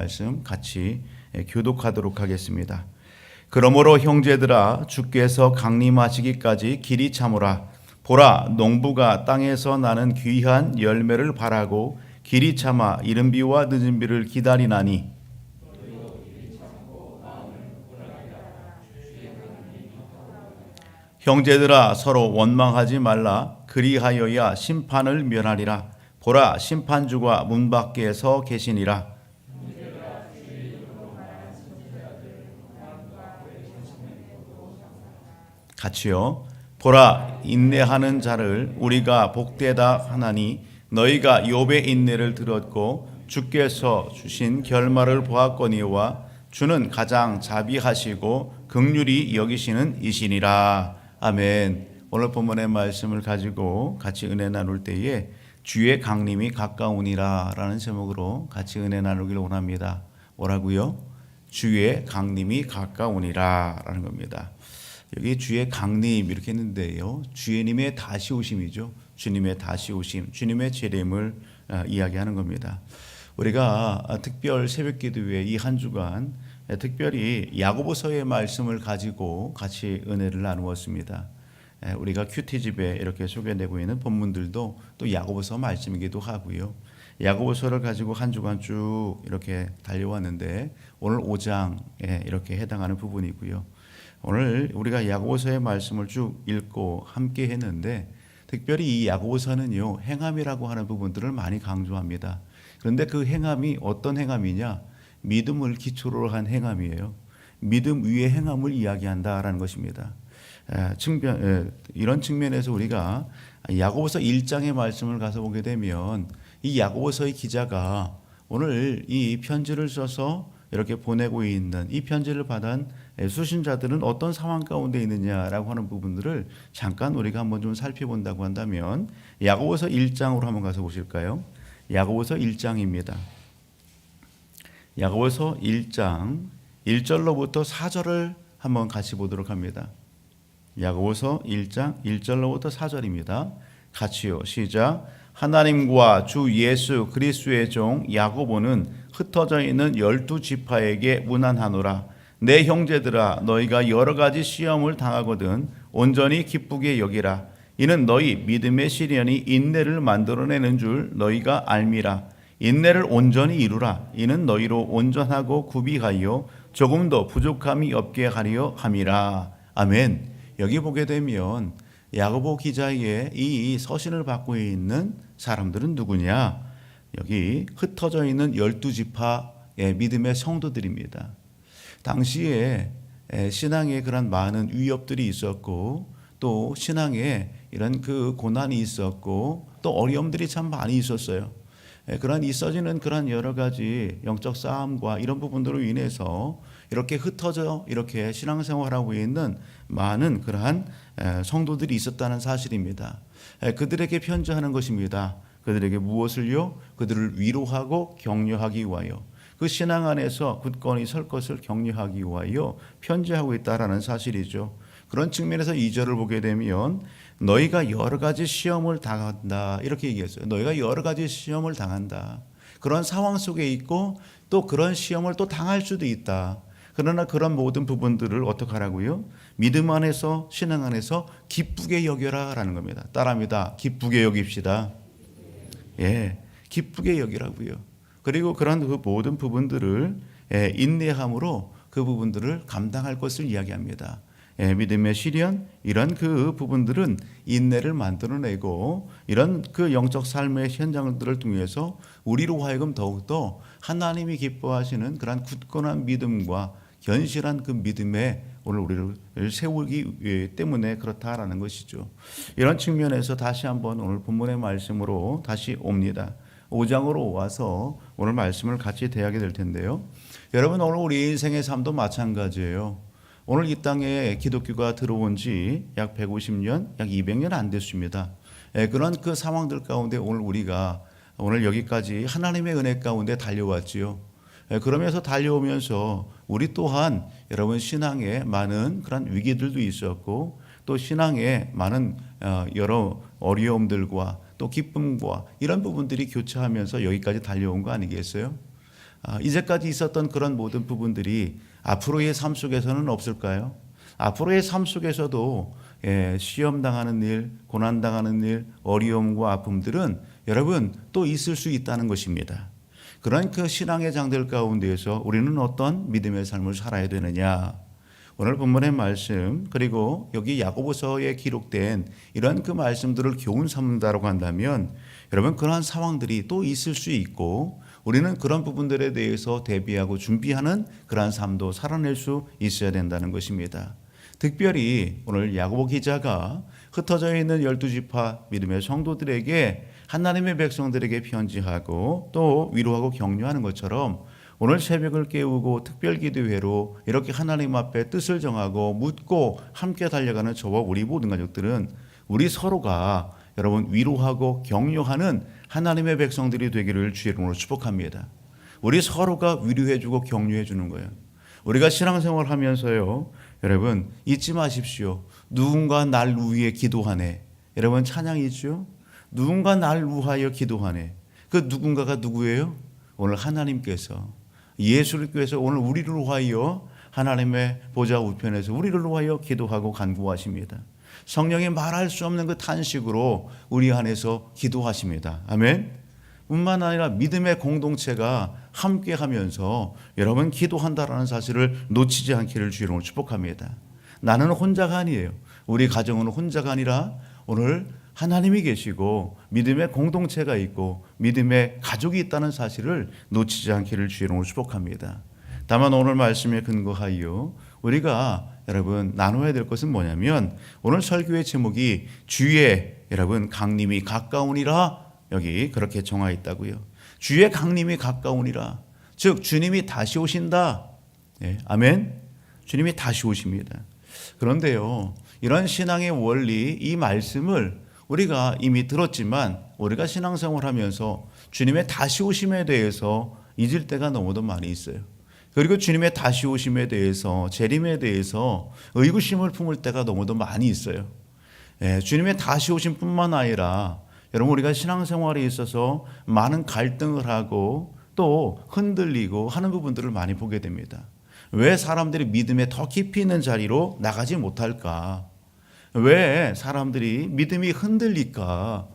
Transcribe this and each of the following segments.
말씀 같이 교독하도록 하겠습니다. 그러므로 형제들아, 주께서 강림하시기까지 길이 참으라. 보라, 농부가 땅에서 나는 귀한 열매를 바라고 길이 참아 이른 비와 늦은 비를 기다리나니, 형제들아, 서로 원망하지 말라. 그리하여야 심판을 면하리라. 보라, 심판주가 문 밖에 서 계시니라. 같이요. 보라, 인내하는 자를 우리가 복되다 하나니, 너희가 욥의 인내를 들었고 주께서 주신 결말을 보았거니와 주는 가장 자비하시고 긍휼히 여기시는 이시니라. 아멘. 오늘 본문의 말씀을 가지고 같이 은혜 나눌 때에 주의 강림이 가까우니라 라는 제목으로 같이 은혜 나누기를 원합니다. 뭐라고요? 주의 강림이 가까우니라 라는 겁니다. 여기 주의 강림 이렇게 했는데요, 주님의 다시 오심이죠. 주님의 다시 오심, 주님의 재림을 이야기하는 겁니다. 우리가 특별 새벽기도회 이 한 주간 특별히 야고보서의 말씀을 가지고 같이 은혜를 나누었습니다. 우리가 큐티집에 이렇게 소개되고 있는 본문들도 또 야고보서 말씀이기도 하고요. 야고보서를 가지고 한 주간 쭉 이렇게 달려왔는데 오늘 5장에 이렇게 해당하는 부분이고요. 오늘 우리가 야고보서의 말씀을 쭉 읽고 함께 했는데, 특별히 이 야고보서는요, 행함이라고 하는 부분들을 많이 강조합니다. 그런데 그 행함이 어떤 행함이냐? 믿음을 기초로 한 행함이에요. 믿음 위의 행함을 이야기한다라는 것입니다. 이런 측면에서 우리가 야고보서 1장의 말씀을 가서 보게 되면 이 야고보서의 기자가 오늘 이 편지를 써서 이렇게 보내고 있는 이 편지를 받은 수신자들은 어떤 상황 가운데 있느냐라고 하는 부분들을 잠깐 우리가 한번 좀 살펴본다고 한다면 야고보서 1장으로 한번 가서 보실까요? 야고보서 1장입니다. 야고보서 1장 1절로부터 4절을 한번 같이 보도록 합니다. 야고보서 1장 1절로부터 4절입니다. 같이요. 시작. 하나님과 주 예수 그리스도의 종 야고보는 흩어져 있는 12지파에게 문안하노라. 내 형제들아, 너희가 여러 가지 시험을 당하거든 온전히 기쁘게 여기라. 이는 너희 믿음의 시련이 인내를 만들어내는 줄 너희가 알미라. 인내를 온전히 이루라. 이는 너희로 온전하고 구비하여 조금도 부족함이 없게 하려 함이라. 아멘. 여기 보게 되면 야고보 기자의 이 서신을 받고 있는 사람들은 누구냐? 여기 흩어져 있는 12지파의 믿음의 성도들입니다. 당시에 신앙에 그런 많은 위협들이 있었고, 또 신앙에 이런 그 고난이 있었고, 또 어려움들이 참 많이 있었어요. 그런 있어지는 그런 여러 가지 영적 싸움과 이런 부분들로 인해서 이렇게 흩어져 이렇게 신앙생활하고 있는 많은 그러한 성도들이 있었다는 사실입니다. 그들에게 편지하는 것입니다. 그들에게 무엇을요? 그들을 위로하고 격려하기 위하여, 그 신앙 안에서 굳건히 설 것을 격려하기 위하여 편지하고 있다라는 사실이죠. 그런 측면에서 2절을 보게 되면 너희가 여러 가지 시험을 당한다 이렇게 얘기했어요. 너희가 여러 가지 시험을 당한다. 그런 상황 속에 있고 또 그런 시험을 또 당할 수도 있다. 그러나 그런 모든 부분들을 어떻게 하라고요? 믿음 안에서, 신앙 안에서 기쁘게 여겨라 라는 겁니다. 따라합니다. 기쁘게 여깁시다. 예, 기쁘게 여기라고요. 그리고 그런 그 모든 부분들을 인내함으로 그 부분들을 감당할 것을 이야기합니다. 믿음의 시련, 이런 그 부분들은 인내를 만들어내고 이런 그 영적 삶의 현장들을 통해서 우리로 하여금 더욱더 하나님이 기뻐하시는 그런 굳건한 믿음과 견실한 그 믿음에 오늘 우리를 세우기 때문에 그렇다라는 것이죠. 이런 측면에서 다시 한번 오늘 본문의 말씀으로 다시 옵니다. 5장으로 와서 오늘 말씀을 같이 대하게 될 텐데요. 여러분, 오늘 우리 인생의 삶도 마찬가지예요. 오늘 이 땅에 기독교가 들어온 지 약 150년, 약 200년 안 됐습니다. 그런 그 상황들 가운데 오늘 우리가 오늘 여기까지 하나님의 은혜 가운데 달려왔지요. 그러면서 달려오면서 우리 또한 여러분 신앙에 많은 그런 위기들도 있었고, 또 신앙에 많은 여러 어려움들과 또 기쁨과 이런 부분들이 교차하면서 여기까지 달려온 거 아니겠어요? 이제까지 있었던 그런 모든 부분들이 앞으로의 삶 속에서는 없을까요? 앞으로의 삶 속에서도 시험 당하는 일, 고난 당하는 일, 어려움과 아픔들은 여러분 또 있을 수 있다는 것입니다. 그런 그 신앙의 장들 가운데에서 우리는 어떤 믿음의 삶을 살아야 되느냐? 오늘 본문의 말씀 그리고 여기 야고보서에 기록된 이런 그 말씀들을 교훈 삼는다라고 한다면 여러분 그러한 상황들이 또 있을 수 있고 우리는 그런 부분들에 대해서 대비하고 준비하는 그러한 삶도 살아낼 수 있어야 된다는 것입니다. 특별히 오늘 야고보 기자가 흩어져 있는 12지파 믿음의 성도들에게 하나님의 백성들에게 편지하고 또 위로하고 격려하는 것처럼 오늘 새벽을 깨우고 특별기도회로 이렇게 하나님 앞에 뜻을 정하고 묻고 함께 달려가는 저와 우리 모든 가족들은 우리 서로가 여러분 위로하고 격려하는 하나님의 백성들이 되기를 주의 이름으로 축복합니다. 우리 서로가 위로해주고 격려해주는 거예요. 우리가 신앙생활 하면서요 여러분 잊지 마십시오. 누군가 날 위해 기도하네. 여러분 찬양이죠. 누군가 날 위하여 기도하네. 그 누군가가 누구예요? 오늘 하나님께서 예수님께서 오늘 우리를 위하여 하나님의 보좌 우편에서 우리를 위하여 기도하고 간구하십니다. 성령이 말할 수 없는 그 탄식으로 우리 안에서 기도하십니다. 아멘. 뿐만 아니라 믿음의 공동체가 함께하면서 여러분 기도한다라는 사실을 놓치지 않기를 주님으로 축복합니다. 나는 혼자가 아니에요. 우리 가정은 혼자가 아니라 오늘 하나님이 계시고 믿음의 공동체가 있고 믿음의 가족이 있다는 사실을 놓치지 않기를 주님으로 축복합니다. 다만 오늘 말씀에 근거하여 우리가 여러분 나눠야 될 것은 뭐냐면 오늘 설교의 제목이 주의 여러분 강림이 가까우니라 여기 그렇게 정하 있다고요. 주의 강림이 가까우니라 즉 주님이 다시 오신다. 네, 아멘. 주님이 다시 오십니다. 그런데요 이런 신앙의 원리 이 말씀을 우리가 이미 들었지만 우리가 신앙생활 하면서 주님의 다시 오심에 대해서 잊을 때가 너무도 많이 있어요. 그리고 주님의 다시 오심에 대해서 재림에 대해서 의구심을 품을 때가 너무도 많이 있어요. 주님의 다시 오심뿐만 아니라 여러분 우리가 신앙생활에 있어서 많은 갈등을 하고 또 흔들리고 하는 부분들을 많이 보게 됩니다. 왜 사람들이 믿음에 더 깊이 있는 자리로 나가지 못할까? 왜 사람들이 믿음이 흔들릴까?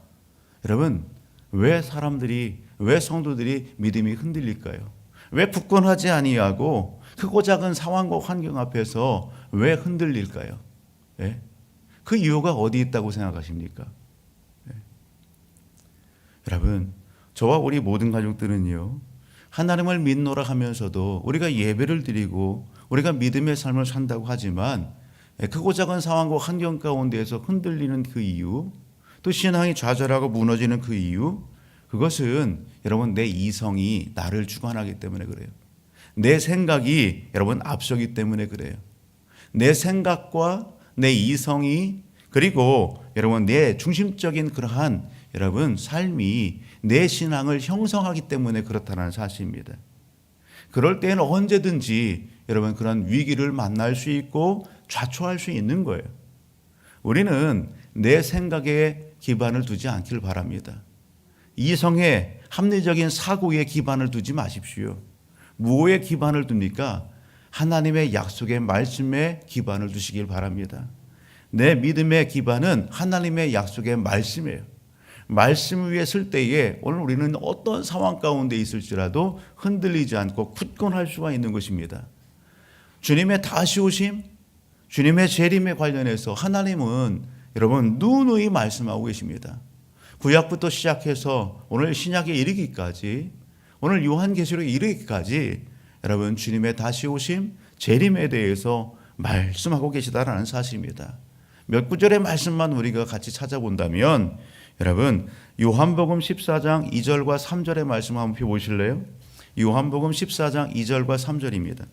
여러분 왜 성도들이 믿음이 흔들릴까요? 왜 굳건하지 아니하고 크고 작은 상황과 환경 앞에서 왜 흔들릴까요? 예? 그 이유가 어디 있다고 생각하십니까? 예. 여러분 저와 우리 모든 가족들은요 하나님을 믿노라 하면서도 우리가 예배를 드리고 우리가 믿음의 삶을 산다고 하지만 크고 작은 상황과 환경 가운데에서 흔들리는 그 이유 또 신앙이 좌절하고 무너지는 그 이유 그것은 여러분 내 이성이 나를 주관하기 때문에 그래요. 내 생각이 여러분 앞서기 때문에 그래요. 내 생각과 내 이성이 그리고 여러분 내 중심적인 그러한 여러분 삶이 내 신앙을 형성하기 때문에 그렇다는 사실입니다. 그럴 때는 언제든지 여러분 그런 위기를 만날 수 있고 좌초할 수 있는 거예요. 우리는 내 생각에 기반을 두지 않기를 바랍니다. 이성의 합리적인 사고에 기반을 두지 마십시오. 무엇에 기반을 둡니까? 하나님의 약속의 말씀에 기반을 두시길 바랍니다. 내 믿음의 기반은 하나님의 약속의 말씀이에요. 말씀 위에 설 때에 오늘 우리는 어떤 상황 가운데 있을지라도 흔들리지 않고 굳건할 수가 있는 것입니다. 주님의 다시 오심, 주님의 재림에 관련해서 하나님은 여러분 누누이 말씀하고 계십니다. 구약부터 시작해서 오늘 신약에 이르기까지 오늘 요한계시록에 이르기까지 여러분 주님의 다시 오심, 재림에 대해서 말씀하고 계시다라는 사실입니다. 몇 구절의 말씀만 우리가 같이 찾아본다면 여러분 요한복음 14장 2절과 3절의 말씀 한번 펴보실래요? 요한복음 14장 2절과 3절입니다.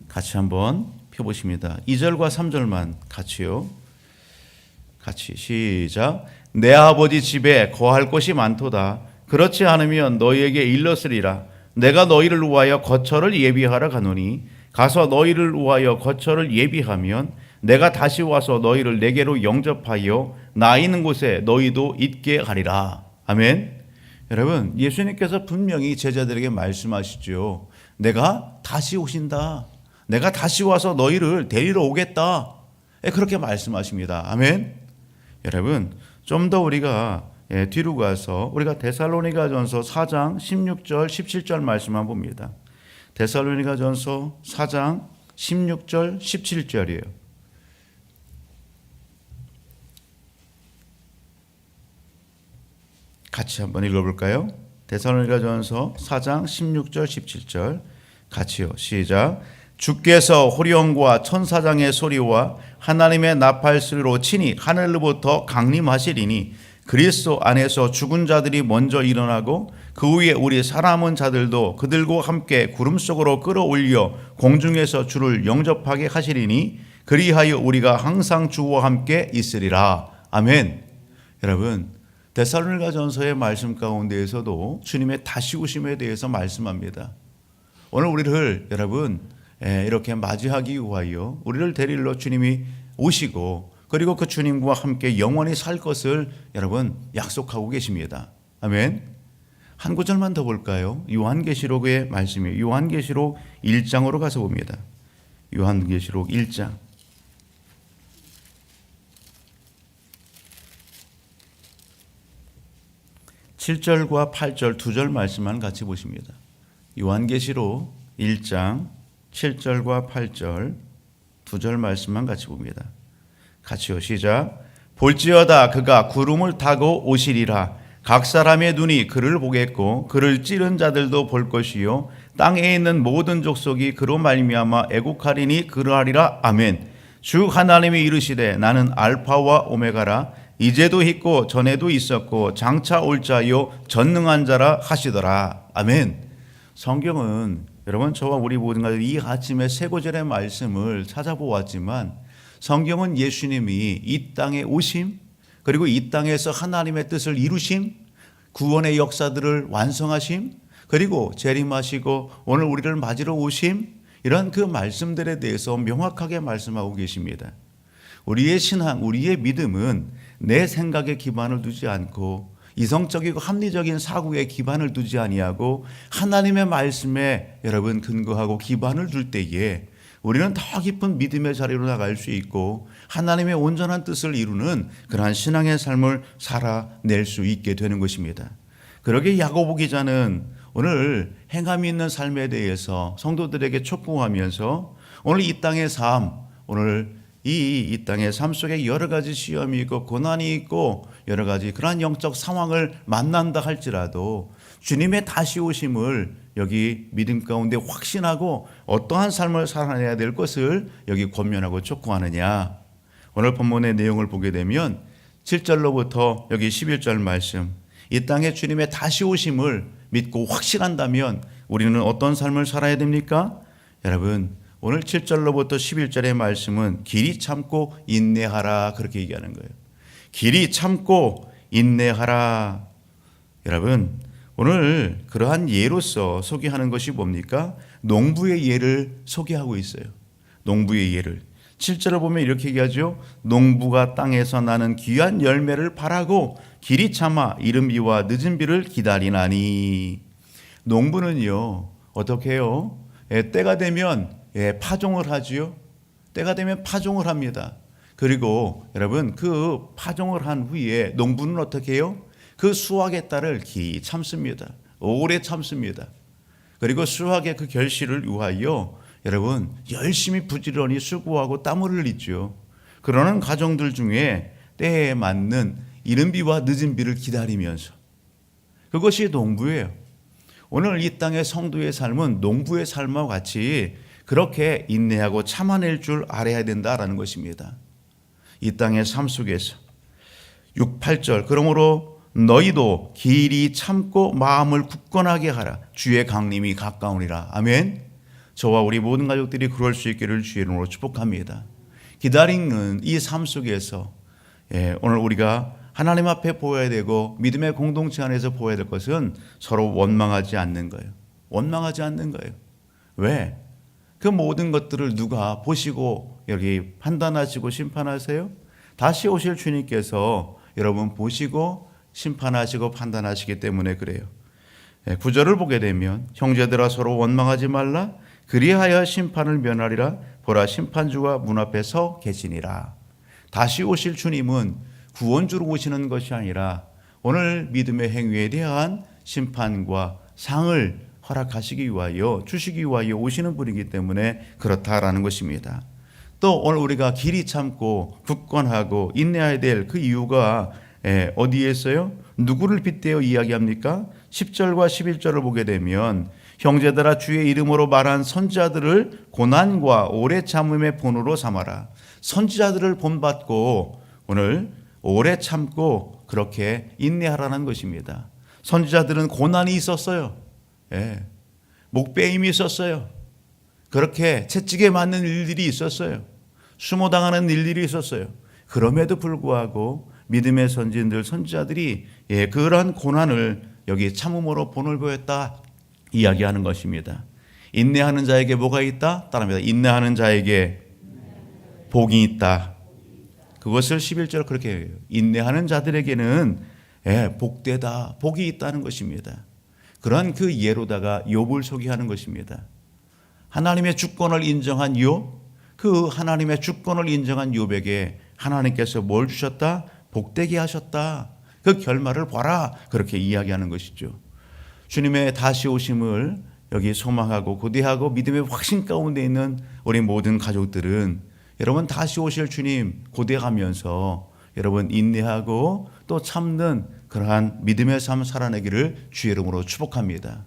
같이 한번 펴보십니다. 2절과 3절만 같이요. 같이 시작. 내 아버지 집에 거할 곳이 많도다. 그렇지 않으면 너희에게 일렀으리라. 내가 너희를 위하여 거처를 예비하러 가노니 가서 너희를 위하여 거처를 예비하면 내가 다시 와서 너희를 내게로 영접하여 나 있는 곳에 너희도 있게 하리라. 아멘. 여러분, 예수님께서 분명히 제자들에게 말씀하시죠. 내가 다시 오신다. 내가 다시 와서 너희를 데리러 오겠다. 그렇게 말씀하십니다. 아멘. 여러분, 좀 더 우리가 뒤로 가서 우리가 데살로니가전서 4장 16절 17절 말씀만 봅니다. 데살로니가전서 4장 16절 17절이에요. 같이 한번 읽어볼까요? 데살로니가전서 4장 16절 17절 같이요. 시작. 주께서 호령과 천사장의 소리와 하나님의 나팔 소리로 친히 하늘로부터 강림하시리니 그리스도 안에서 죽은 자들이 먼저 일어나고 그 후에 우리 살아남은 자들도 그들과 함께 구름 속으로 끌어올려 공중에서 주를 영접하게 하시리니 그리하여 우리가 항상 주와 함께 있으리라. 아멘. 여러분, 데살로니가전서의 말씀 가운데에서도 주님의 다시 오심에 대해서 말씀합니다. 오늘 우리를 여러분 이렇게 맞이하기 위하여 우리를 데리러 주님이 오시고 그리고 그 주님과 함께 영원히 살 것을 여러분 약속하고 계십니다. 아멘. 한 구절만 더 볼까요? 요한계시록의 말씀이에요. 요한계시록 1장으로 가서 봅니다. 요한계시록 1장 7절과 8절 두 절 말씀만 같이 보십니다. 요한계시록 1장 7절과 8절 두 절 말씀만 같이 봅니다. 같이요. 시작. 볼지어다 그가 구름을 타고 오시리라. 각 사람의 눈이 그를 보겠고 그를 찌른 자들도 볼 것이요 땅에 있는 모든 족속이 그로 말미암아 애국하리니 그러하리라. 아멘. 주 하나님이 이르시되 나는 알파와 오메가라. 이제도 있고 전에도 있었고 장차 올 자요 전능한 자라 하시더라. 아멘. 성경은 여러분 저와 우리 모든 가족 이 아침에 세 구절의 말씀을 찾아보았지만 성경은 예수님이 이 땅에 오심 그리고 이 땅에서 하나님의 뜻을 이루심 구원의 역사들을 완성하심 그리고 재림하시고 오늘 우리를 맞으러 오심 이런 그 말씀들에 대해서 명확하게 말씀하고 계십니다. 우리의 신앙, 우리의 믿음은 내 생각에 기반을 두지 않고 이성적이고 합리적인 사고에 기반을 두지 아니하고 하나님의 말씀에 여러분 근거하고 기반을 둘 때에 우리는 더 깊은 믿음의 자리로 나갈 수 있고 하나님의 온전한 뜻을 이루는 그러한 신앙의 삶을 살아낼 수 있게 되는 것입니다. 그러기에 야고보 기자는 오늘 행함이 있는 삶에 대해서 성도들에게 촉구하면서 오늘 이 땅의 삶, 오늘 이 땅의 삶 속에 여러 가지 시험이 있고 고난이 있고 여러 가지 그러한 영적 상황을 만난다 할지라도 주님의 다시 오심을 여기 믿음 가운데 확신하고 어떠한 삶을 살아내야 될 것을 여기 권면하고 촉구하느냐. 오늘 본문의 내용을 보게 되면 7절로부터 여기 11절 말씀 이 땅에 주님의 다시 오심을 믿고 확신한다면 우리는 어떤 삶을 살아야 됩니까? 여러분 오늘 7절로부터 11절의 말씀은 길이 참고 인내하라 그렇게 얘기하는 거예요. 길이 참고 인내하라. 여러분 오늘 그러한 예로서 소개하는 것이 뭡니까? 농부의 예를 소개하고 있어요. 농부의 예를 7절을 보면 이렇게 얘기하죠. 농부가 땅에서 나는 귀한 열매를 바라고 길이 참아 이른 비와 늦은 비를 기다리나니. 농부는요 어떻게 해요? 때가 되면 파종을 하지요. 때가 되면 파종을 합니다. 그리고 여러분 그 파종을 한 후에 농부는 어떻게 해요? 그 수확의 딸을 기 참습니다. 오래 참습니다. 그리고 수확의 그 결실을 위하여 여러분 열심히 부지런히 수고하고 땀을 흘리죠. 그러는 가정들 중에 때에 맞는 이른 비와 늦은 비를 기다리면서 그것이 농부예요. 오늘 이 땅의 성도의 삶은 농부의 삶과 같이 그렇게 인내하고 참아낼 줄 알아야 된다라는 것입니다. 이 땅의 삶 속에서 6, 8절 그러므로 너희도 길이 참고 마음을 굳건하게 하라. 주의 강림이 가까우니라. 아멘. 저와 우리 모든 가족들이 그럴 수 있기를 주의 이름으로 축복합니다. 기다리는 이 삶 속에서 오늘 우리가 하나님 앞에 보여야 되고 믿음의 공동체 안에서 보여야 될 것은 서로 원망하지 않는 거예요. 원망하지 않는 거예요. 왜? 그 모든 것들을 누가 보시고 여기 판단하시고 심판하세요? 다시 오실 주님께서 여러분 보시고 심판하시고 판단하시기 때문에 그래요. 9절을 보게 되면 형제들아 서로 원망하지 말라 그리하여 심판을 면하리라 보라 심판주가 문 앞에 서 계시니라. 다시 오실 주님은 구원주로 오시는 것이 아니라 오늘 믿음의 행위에 대한 심판과 상을 허락하시기 위하여 주시기 위하여 오시는 분이기 때문에 그렇다라는 것입니다. 또 오늘 우리가 길이 참고 굳건하고 인내해야 될 그 이유가 어디에 있어요? 누구를 빗대어 이야기합니까? 10절과 11절을 보게 되면 형제들아 주의 이름으로 말한 선지자들을 고난과 오래 참음의 본으로 삼아라. 선지자들을 본받고 오늘 오래 참고 그렇게 인내하라는 것입니다. 선지자들은 고난이 있었어요. 목베임이 있었어요. 그렇게 채찍에 맞는 일들이 있었어요. 수모당하는 일들이 있었어요. 그럼에도 불구하고 믿음의 선진들 선지자들이 그러한 고난을 여기 참음으로 본을 보였다 이야기하는 것입니다. 인내하는 자에게 뭐가 있다? 따라합니다. 인내하는 자에게 복이 있다. 그것을 11절 그렇게 해요. 인내하는 자들에게는 복되다, 복이 있다는 것입니다. 그러한 그 예로다가 욥을 소개하는 것입니다. 하나님의 주권을 인정한 욥, 그 하나님의 주권을 인정한 욥에게 하나님께서 뭘 주셨다? 복되게 하셨다. 그 결말을 봐라. 그렇게 이야기하는 것이죠. 주님의 다시 오심을 여기 소망하고 고대하고 믿음의 확신 가운데 있는 우리 모든 가족들은 여러분 다시 오실 주님 고대하면서 여러분 인내하고 또 참는 그러한 믿음의 삶 살아내기를 주의 이름으로 축복합니다.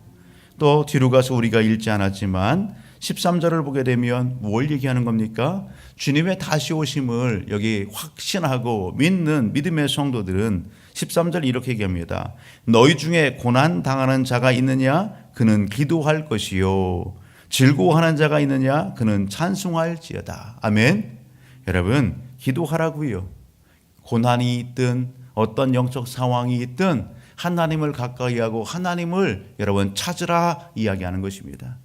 또 뒤로 가서 우리가 읽지 않았지만 13절을 보게 되면 뭘 얘기하는 겁니까? 주님의 다시 오심을 여기 확신하고 믿는 믿음의 성도들은 13절 이렇게 얘기합니다. 너희 중에 고난 당하는 자가 있느냐? 그는 기도할 것이요. 즐거워하는 자가 있느냐? 그는 찬송할지어다. 아멘. 여러분 기도하라고요. 고난이 있든 어떤 영적 상황이 있든 하나님을 가까이 하고 하나님을 여러분 찾으라 이야기하는 것입니다.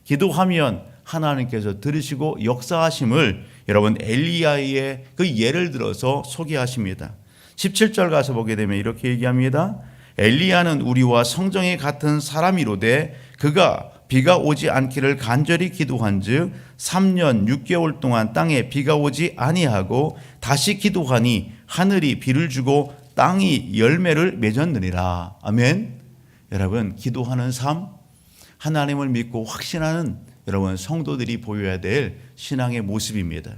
기도하면 하나님께서 들으시고 역사하심을 여러분 엘리야의 그 예를 들어서 소개하십니다. 17절 가서 보게 되면 이렇게 얘기합니다. 엘리야는 우리와 성정이 같은 사람이로되 그가 비가 오지 않기를 간절히 기도한즉 3년 6개월 동안 땅에 비가 오지 아니하고 다시 기도하니 하늘이 비를 주고 땅이 열매를 맺었느니라. 아멘. 여러분 기도하는 삶, 하나님을 믿고 확신하는 여러분 성도들이 보여야 될 신앙의 모습입니다.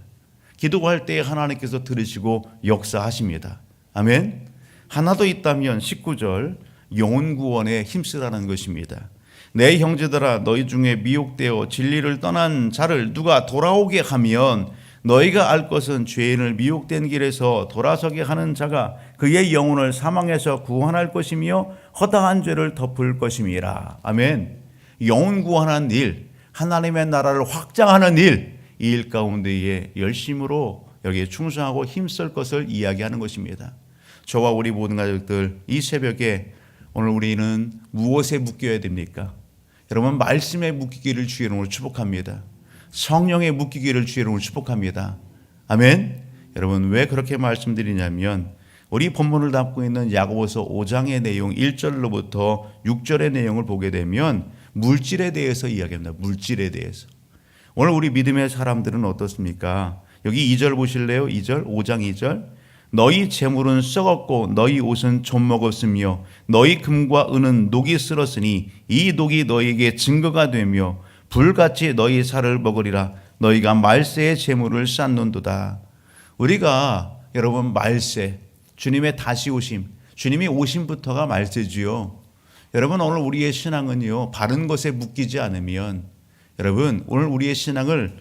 기도할 때 하나님께서 들으시고 역사하십니다. 아멘. 하나 더 있다면 19절 영혼 구원에 힘쓰라는 것입니다. 내 형제들아 너희 중에 미혹되어 진리를 떠난 자를 누가 돌아오게 하면 너희가 알 것은 죄인을 미혹된 길에서 돌아서게 하는 자가 그의 영혼을 사망에서 구원할 것이며 허다한 죄를 덮을 것임이라. 아멘. 영혼 구원하는 일, 하나님의 나라를 확장하는 일, 이 일 가운데에 열심으로 여기에 충성하고 힘쓸 것을 이야기하는 것입니다. 저와 우리 모든 가족들 이 새벽에 오늘 우리는 무엇에 묶여야 됩니까? 여러분 말씀에 묶이기를 주의 이름으로 축복합니다. 성령에 묶이기를 주의 이름으로 축복합니다. 아멘. 여러분 왜 그렇게 말씀드리냐면 우리 본문을 담고 있는 야고보서 5장의 내용 1절로부터 6절의 내용을 보게 되면 물질에 대해서 이야기합니다. 물질에 대해서. 오늘 우리 믿음의 사람들은 어떻습니까? 여기 2절 보실래요? 2절 5장 2절 너희 재물은 썩었고 너희 옷은 좀 먹었으며 너희 금과 은은 녹이 쓸었으니 이 녹이 너희에게 증거가 되며 불같이 너희 살을 먹으리라. 너희가 말세의 재물을 쌓는도다. 우리가 여러분 말세, 주님의 다시 오심, 주님이 오심부터가 말세지요. 여러분 오늘 우리의 신앙은요 바른 것에 묶이지 않으면 여러분 오늘 우리의 신앙을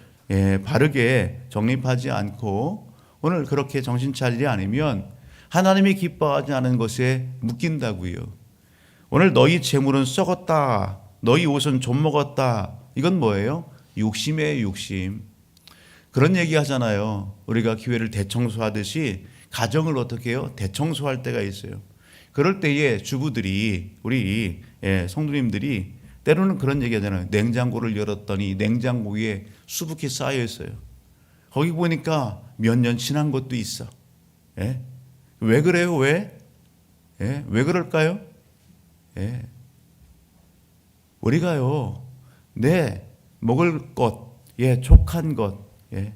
바르게 정립하지 않고 오늘 그렇게 정신 차리지 않으면 하나님이 기뻐하지 않은 것에 묶인다고요. 오늘 너희 재물은 썩었다. 너희 옷은 좀 먹었다. 이건 뭐예요? 욕심이에요, 욕심. 그런 얘기 하잖아요. 우리가 교회를 대청소하듯이 가정을 어떻게 해요? 대청소할 때가 있어요. 그럴 때에 주부들이 우리 성도님들이 때로는 그런 얘기 하잖아요. 냉장고를 열었더니 냉장고 위에 수북히 쌓여 있어요. 거기 보니까 몇 년 지난 것도 있어. 예? 왜 그래요? 왜? 예? 왜 그럴까요? 예. 우리가요, 먹을 것, 예, 족한 것, 예,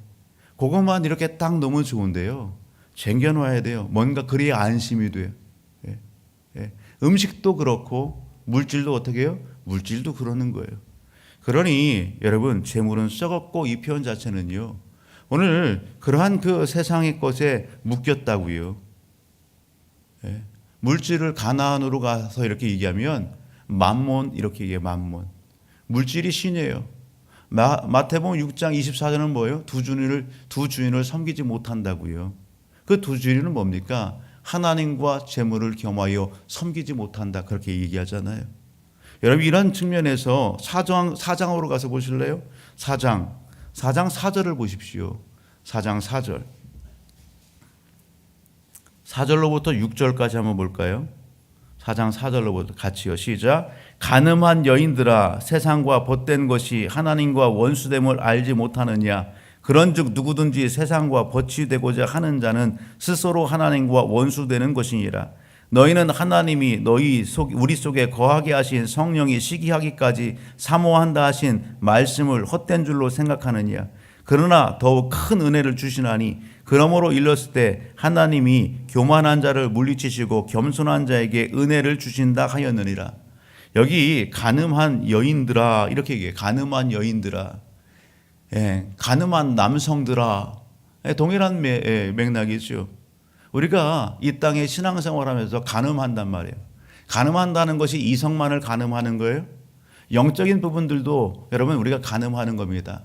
그것만 이렇게 딱 너무 좋은데요, 쟁겨놔야 돼요. 뭔가 그래야 안심이 돼요. 예, 예. 음식도 그렇고 물질도 어떻게 해요? 물질도 그러는 거예요. 그러니 여러분, 재물은 썩었고 이 표현 자체는요, 오늘 그러한 그 세상의 것에 묶였다고요. 예. 물질을 가나안으로 가서 이렇게 얘기하면 만몬 이렇게 얘기해요. 만몬. 물질이 신이에요. 마태복음 6장 24절은 뭐예요? 두 주인을 섬기지 못한다고요. 그 두 주인은 뭡니까? 하나님과 재물을 겸하여 섬기지 못한다, 그렇게 얘기하잖아요. 여러분, 이런 측면에서 사장으로 가서 보실래요? 4장 4절을 보십시오. 4장 4절. 4절로부터 6절까지 한번 볼까요? 4장 4절로부터 같이요. 시작. 간음한 여인들아, 세상과 벗된 것이 하나님과 원수됨을 알지 못하느냐? 그런즉 누구든지 세상과 벗이 되고자 하는 자는 스스로 하나님과 원수되는 것이니라. 너희는 하나님이 우리 속에 거하게 하신 성령이 시기하기까지 사모한다 하신 말씀을 헛된 줄로 생각하느냐? 그러나 더욱 큰 은혜를 주시나니 그러므로 일렀을 때 하나님이 교만한 자를 물리치시고 겸손한 자에게 은혜를 주신다 하였느니라. 여기 간음한 여인들아 이렇게 얘기해요. 간음한 여인들아, 예, 간음한 남성들아, 예, 동일한 맥락이죠. 우리가 이 땅에 신앙생활하면서 간음한단 말이에요. 간음한다는 것이 이성만을 간음하는 거예요. 영적인 부분들도 여러분 우리가 간음하는 겁니다.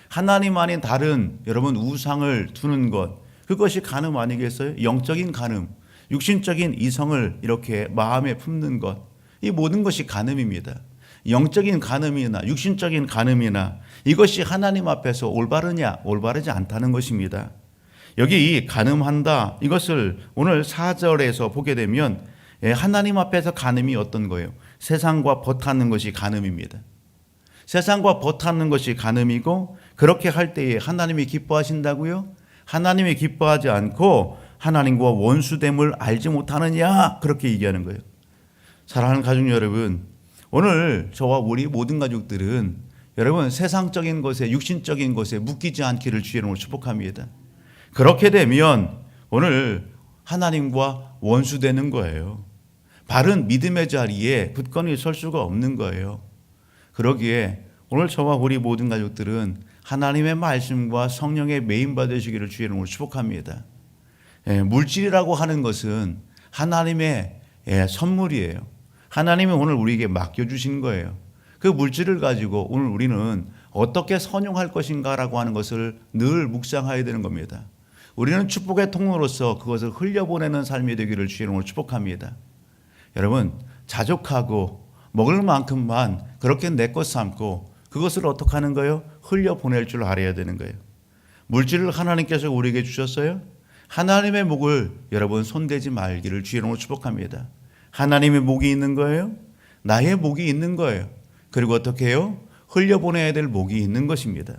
하나님 아닌 다른 여러분 우상을 두는 것, 그것이 간음 아니겠어요? 영적인 간음, 육신적인 이성을 이렇게 마음에 품는 것, 이 모든 것이 간음입니다. 영적인 간음이나 육신적인 간음이나 이것이 하나님 앞에서 올바르냐 올바르지 않다는 것입니다. 여기 간음한다, 이것을 오늘 4절에서 보게 되면 하나님 앞에서 간음이 어떤 거예요? 세상과 벗하는 것이 간음입니다. 세상과 벗하는 것이 간음이고, 그렇게 할 때에 하나님이 기뻐하신다고요? 하나님이 기뻐하지 않고 하나님과 원수됨을 알지 못하느냐, 그렇게 얘기하는 거예요. 사랑하는 가족 여러분, 오늘 저와 우리 모든 가족들은 여러분 세상적인 것에, 육신적인 것에 묶이지 않기를 주의 이름으로 축복합니다. 그렇게 되면 오늘 하나님과 원수되는 거예요. 바른 믿음의 자리에 굳건히 설 수가 없는 거예요. 그러기에 오늘 저와 우리 모든 가족들은 하나님의 말씀과 성령의 메인 받으시기를 주의 이름으로 축복합니다. 물질이라고 하는 것은 하나님의 선물이에요. 하나님이 오늘 우리에게 맡겨주신 거예요. 그 물질을 가지고 오늘 우리는 어떻게 선용할 것인가라고 하는 것을 늘 묵상해야 되는 겁니다. 우리는 축복의 통로로서 그것을 흘려보내는 삶이 되기를 주의 이름으로 축복합니다. 여러분, 자족하고 먹을 만큼만 그렇게 내 것 삼고 그것을 어떻게 하는 거예요? 흘려보낼 줄 알아야 되는 거예요. 물질을 하나님께서 우리에게 주셨어요. 하나님의 목을 여러분 손대지 말기를 주의 이름으로 축복합니다. 하나님의 목이 있는 거예요. 나의 목이 있는 거예요. 그리고 어떻게 해요? 흘려보내야 될 목이 있는 것입니다.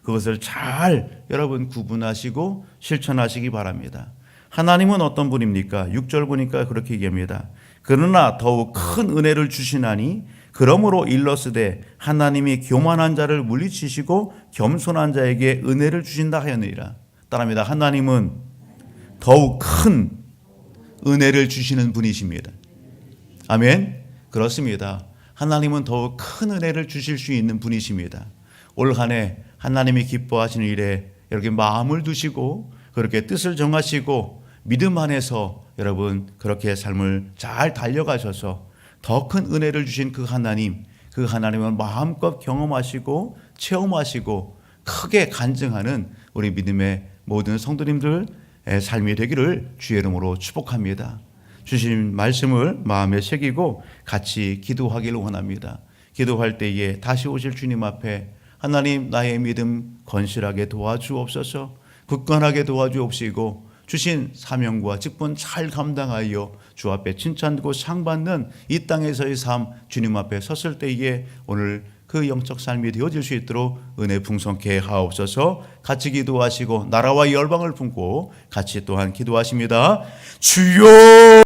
그것을 잘 여러분 구분하시고 실천하시기 바랍니다. 하나님은 어떤 분입니까? 6절 보니까 그렇게 얘기합니다. 그러나 더욱 큰 은혜를 주시나니 그러므로 일러스되 하나님이 교만한 자를 물리치시고 겸손한 자에게 은혜를 주신다 하였느니라. 따라합니다. 하나님은 더욱 큰 은혜를 주시는 분이십니다. 아멘. 그렇습니다. 하나님은 더욱 큰 은혜를 주실 수 있는 분이십니다. 올 한 해 하나님이 기뻐하시는 일에 이렇게 마음을 두시고 그렇게 뜻을 정하시고 믿음 안에서 여러분 그렇게 삶을 잘 달려가셔서 더 큰 은혜를 주신 그 하나님을 마음껏 경험하시고 체험하시고 크게 간증하는 우리 믿음의 모든 성도님들 삶이 되기를 주의 이름으로 축복합니다. 주신 말씀을 마음에 새기고 같이 기도하기를 원합니다. 기도할 때에 다시 오실 주님 앞에 하나님, 나의 믿음 건실하게 도와주옵소서, 굳건하게 도와주옵시고 주신 사명과 직분 잘 감당하여 주 앞에 칭찬받고 상 받는 이 땅에서의 삶 주님 앞에 섰을 때에 오늘 그 영적 삶이 되어질 수 있도록 은혜 풍성케 하옵소서. 같이 기도하시고 나라와 열방을 품고 같이 또한 기도하십니다. 주여